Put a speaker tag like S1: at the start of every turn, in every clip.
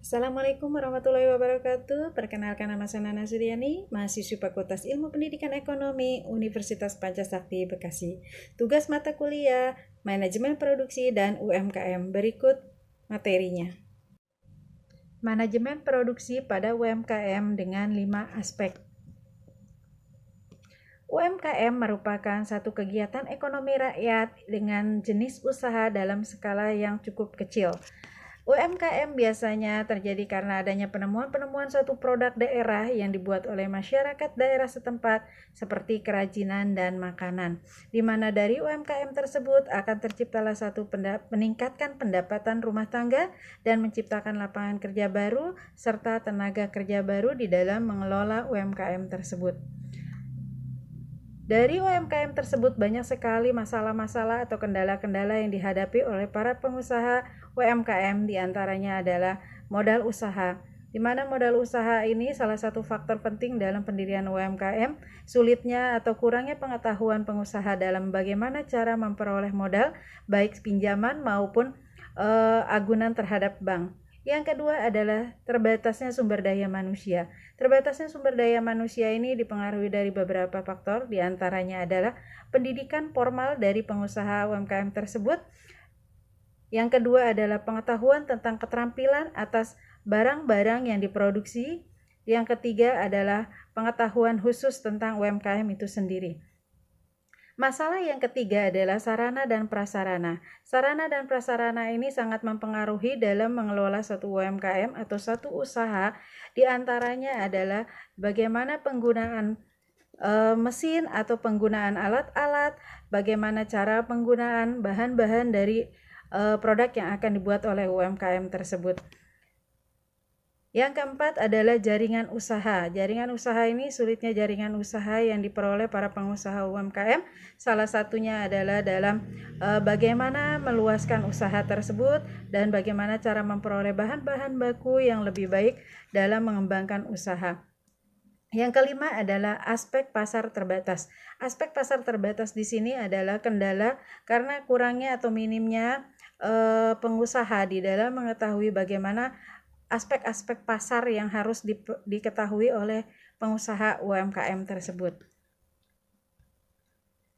S1: Assalamualaikum warahmatullahi wabarakatuh. Perkenalkan, nama saya Nana Suryani, mahasiswi Fakultas Ilmu Pendidikan Ekonomi Universitas Pancasakti Bekasi. Tugas mata kuliah Manajemen Produksi dan UMKM. Berikut materinya. Manajemen produksi pada UMKM dengan 5 aspek. UMKM merupakan satu kegiatan ekonomi rakyat dengan jenis usaha dalam skala yang cukup kecil. UMKM biasanya terjadi karena adanya penemuan suatu produk daerah yang dibuat oleh masyarakat daerah setempat seperti kerajinan dan makanan, di mana dari UMKM tersebut akan terciptalah satu meningkatkan pendapatan rumah tangga dan menciptakan lapangan kerja baru serta tenaga kerja baru di dalam mengelola UMKM tersebut. Dari UMKM tersebut banyak sekali masalah-masalah atau kendala-kendala yang dihadapi oleh para pengusaha UMKM, diantaranya adalah modal usaha, di mana modal usaha ini salah satu faktor penting dalam pendirian UMKM. Sulitnya atau kurangnya pengetahuan pengusaha dalam bagaimana cara memperoleh modal, baik pinjaman maupun agunan terhadap bank. Yang kedua adalah terbatasnya sumber daya manusia. Terbatasnya sumber daya manusia ini dipengaruhi dari beberapa faktor, diantaranya adalah pendidikan formal dari pengusaha UMKM tersebut. Yang kedua adalah pengetahuan tentang keterampilan atas barang-barang yang diproduksi. Yang ketiga adalah pengetahuan khusus tentang UMKM itu sendiri. Masalah yang ketiga adalah sarana dan prasarana. Sarana dan prasarana ini sangat mempengaruhi dalam mengelola suatu UMKM atau satu usaha. Di antaranya adalah bagaimana penggunaan mesin atau penggunaan alat-alat, bagaimana cara penggunaan bahan-bahan dari produk yang akan dibuat oleh UMKM tersebut. Yang keempat adalah jaringan usaha. Jaringan usaha ini sulitnya jaringan usaha yang diperoleh para pengusaha UMKM. Salah satunya adalah dalam bagaimana meluaskan usaha tersebut dan bagaimana cara memperoleh bahan-bahan baku yang lebih baik dalam mengembangkan usaha. Yang kelima adalah aspek pasar terbatas. Aspek pasar terbatas di sini adalah kendala karena kurangnya atau minimnya pengusaha di dalam mengetahui bagaimana aspek-aspek pasar yang harus diketahui oleh pengusaha UMKM tersebut.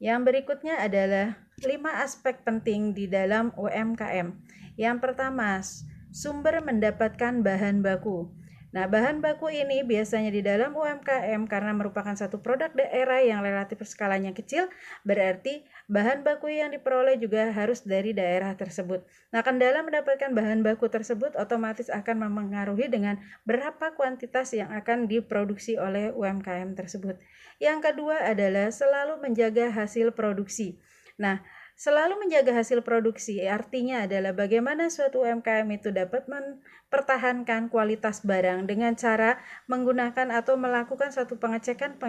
S1: Yang berikutnya adalah 5 aspek penting di dalam UMKM. Yang pertama, sumber mendapatkan bahan baku. Nah, bahan baku ini biasanya di dalam UMKM karena merupakan satu produk daerah yang relatif skalanya kecil, berarti bahan baku yang diperoleh juga harus dari daerah tersebut. Nah, kendala mendapatkan bahan baku tersebut otomatis akan mempengaruhi dengan berapa kuantitas yang akan diproduksi oleh UMKM tersebut. Yang kedua adalah selalu menjaga hasil produksi. Nah, selalu menjaga hasil produksi artinya adalah bagaimana suatu UMKM itu dapat mempertahankan kualitas barang dengan cara menggunakan atau melakukan suatu pengecekan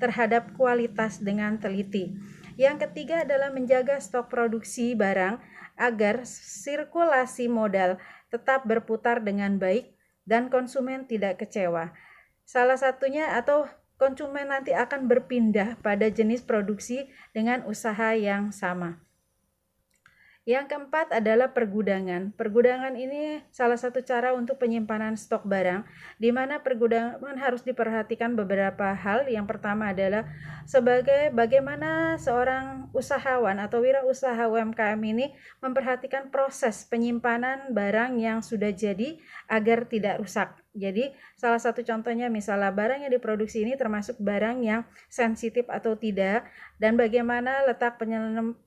S1: terhadap kualitas dengan teliti. Yang ketiga adalah menjaga stok produksi barang agar sirkulasi modal tetap berputar dengan baik dan konsumen tidak kecewa. Salah satunya atau konsumen nanti akan berpindah pada jenis produksi dengan usaha yang sama. Yang keempat adalah pergudangan. Pergudangan ini salah satu cara untuk penyimpanan stok barang, di mana pergudangan harus diperhatikan beberapa hal. Yang pertama adalah sebagai bagaimana seorang usahawan atau wirausaha UMKM ini memperhatikan proses penyimpanan barang yang sudah jadi agar tidak rusak. Jadi salah satu contohnya misalnya barang yang diproduksi ini termasuk barang yang sensitif atau tidak, dan bagaimana letak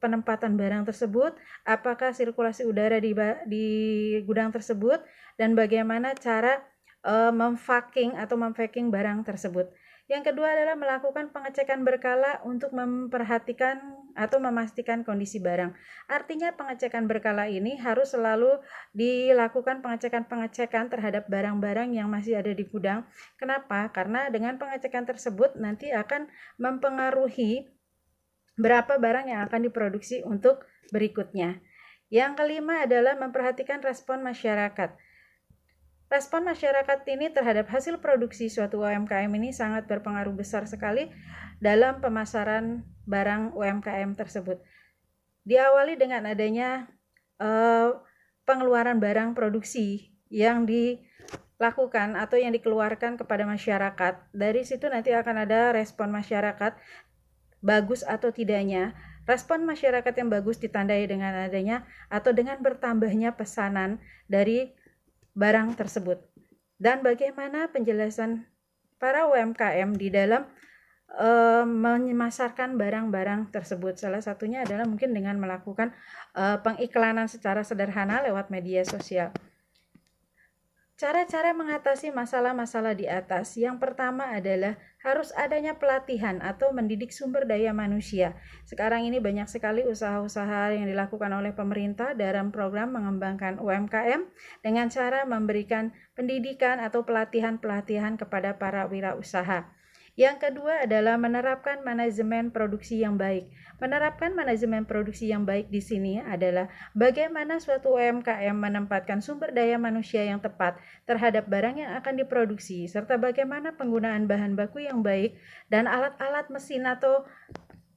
S1: penempatan barang tersebut, apakah sirkulasi udara di gudang tersebut, dan bagaimana cara memvaking barang tersebut. Yang kedua adalah melakukan pengecekan berkala untuk memperhatikan atau memastikan kondisi barang. Artinya pengecekan berkala ini harus selalu dilakukan pengecekan terhadap barang-barang yang masih ada di gudang. Kenapa? Karena dengan pengecekan tersebut nanti akan mempengaruhi berapa barang yang akan diproduksi untuk berikutnya. Yang kelima adalah memperhatikan respon masyarakat. Respon masyarakat ini terhadap hasil produksi suatu UMKM ini sangat berpengaruh besar sekali dalam pemasaran barang UMKM tersebut. Diawali dengan adanya pengeluaran barang produksi yang dilakukan atau yang dikeluarkan kepada masyarakat. Dari situ nanti akan ada respon masyarakat, bagus atau tidaknya. Respon masyarakat yang bagus ditandai dengan adanya atau dengan bertambahnya pesanan dari barang tersebut. Dan bagaimana penjelasan para UMKM di dalam memasarkan barang-barang tersebut. Salah satunya adalah mungkin dengan melakukan pengiklanan secara sederhana lewat media sosial. Cara-cara mengatasi masalah-masalah di atas, yang pertama adalah harus adanya pelatihan atau mendidik sumber daya manusia. Sekarang ini banyak sekali usaha-usaha yang dilakukan oleh pemerintah dalam program mengembangkan UMKM dengan cara memberikan pendidikan atau pelatihan-pelatihan kepada para wirausaha. Yang kedua adalah menerapkan manajemen produksi yang baik. Menerapkan manajemen produksi yang baik di sini adalah bagaimana suatu UMKM menempatkan sumber daya manusia yang tepat terhadap barang yang akan diproduksi, serta bagaimana penggunaan bahan baku yang baik dan alat-alat mesin atau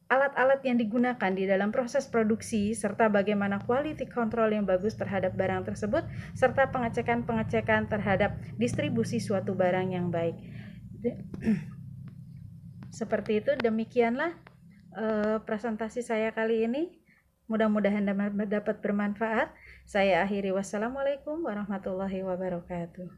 S1: alat-alat yang digunakan di dalam proses produksi, serta bagaimana quality control yang bagus terhadap barang tersebut, serta pengecekan-pengecekan terhadap distribusi suatu barang yang baik. Seperti itu, demikianlah presentasi saya kali ini. Mudah-mudahan dapat bermanfaat. Saya akhiri. Wassalamualaikum warahmatullahi wabarakatuh.